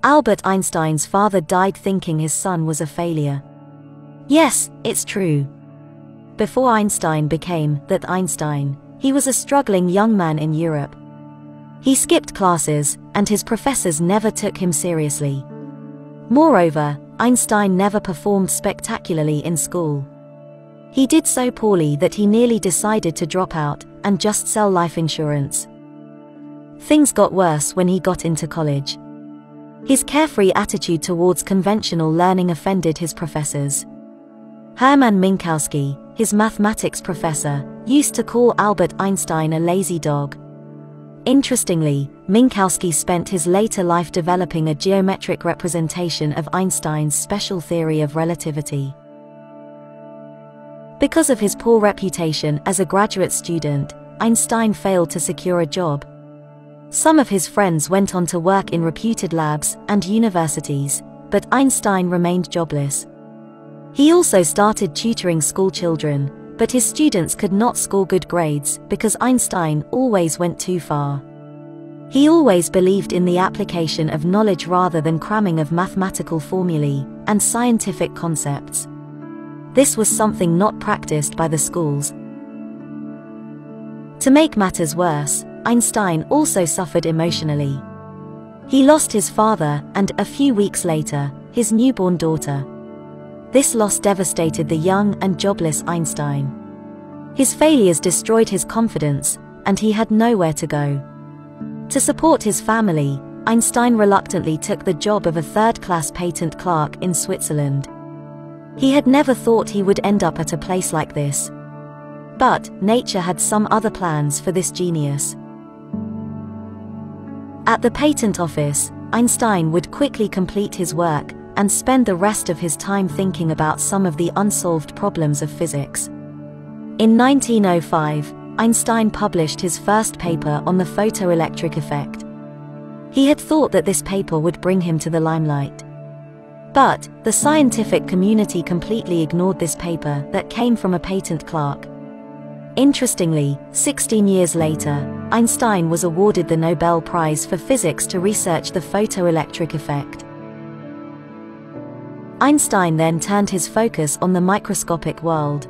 Albert Einstein's father died thinking his son was a failure. Yes, it's true. Before Einstein became that Einstein, he was a struggling young man in Europe. He skipped classes, and his professors never took him seriously. Moreover, Einstein never performed spectacularly in school. He did so poorly that he nearly decided to drop out and just sell life insurance. Things got worse when he got into college. His carefree attitude towards conventional learning offended his professors. Hermann Minkowski, his mathematics professor, used to call Albert Einstein a lazy dog. Interestingly, Minkowski spent his later life developing a geometric representation of Einstein's special theory of relativity. Because of his poor reputation as a graduate student, Einstein failed to secure a job. Some of his friends went on to work in reputed labs and universities, but Einstein remained jobless. He also started tutoring school children, but his students could not score good grades because Einstein always went too far. He always believed in the application of knowledge rather than cramming of mathematical formulae and scientific concepts. This was something not practiced by the schools. To make matters worse, Einstein also suffered emotionally. He lost his father and, a few weeks later, his newborn daughter. This loss devastated the young and jobless Einstein. His failures destroyed his confidence, and he had nowhere to go. To support his family, Einstein reluctantly took the job of a third-class patent clerk in Switzerland. He had never thought he would end up at a place like this. But nature had some other plans for this genius. At the patent office, Einstein would quickly complete his work and spend the rest of his time thinking about some of the unsolved problems of physics. In 1905, Einstein published his first paper on the photoelectric effect. He had thought that this paper would bring him to the limelight. But the scientific community completely ignored this paper that came from a patent clerk. Interestingly, 16 years later, Einstein was awarded the Nobel Prize for Physics to research the photoelectric effect. Einstein then turned his focus on the microscopic world.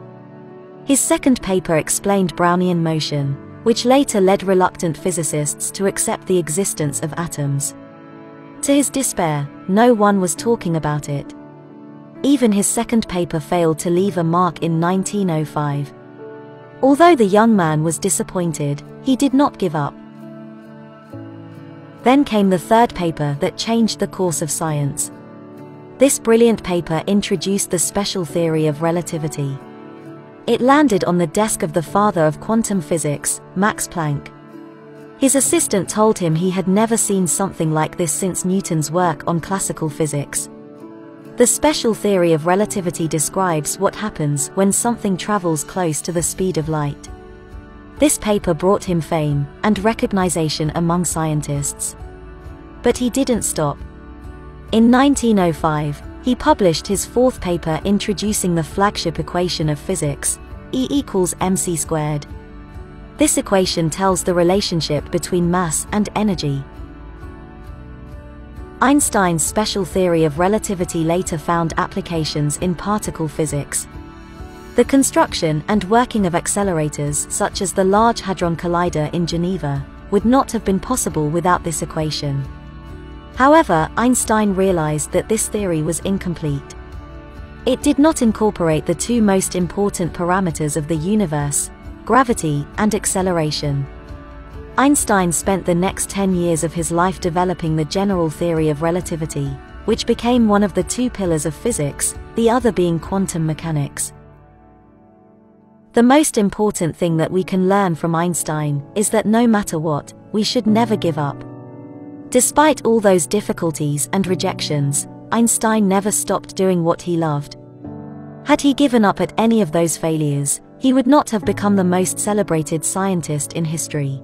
His second paper explained Brownian motion, which later led reluctant physicists to accept the existence of atoms. To his despair, no one was talking about it. Even his second paper failed to leave a mark in 1905. Although the young man was disappointed, he did not give up. Then came the third paper that changed the course of science. This brilliant paper introduced the special theory of relativity. It landed on the desk of the father of quantum physics, Max Planck. His assistant told him he had never seen something like this since Newton's work on classical physics. The special theory of relativity describes what happens when something travels close to the speed of light. This paper brought him fame and recognition among scientists. But he didn't stop. In 1905, he published his fourth paper introducing the flagship equation of physics, E equals mc squared. This equation tells the relationship between mass and energy. Einstein's special theory of relativity later found applications in particle physics. The construction and working of accelerators such as the Large Hadron Collider in Geneva would not have been possible without this equation. However, Einstein realized that this theory was incomplete. It did not incorporate the two most important parameters of the universe, gravity and acceleration. Einstein spent the next 10 years of his life developing the general theory of relativity, which became one of the two pillars of physics, the other being quantum mechanics. The most important thing that we can learn from Einstein is that no matter what, we should never give up. Despite all those difficulties and rejections, Einstein never stopped doing what he loved. Had he given up at any of those failures, he would not have become the most celebrated scientist in history.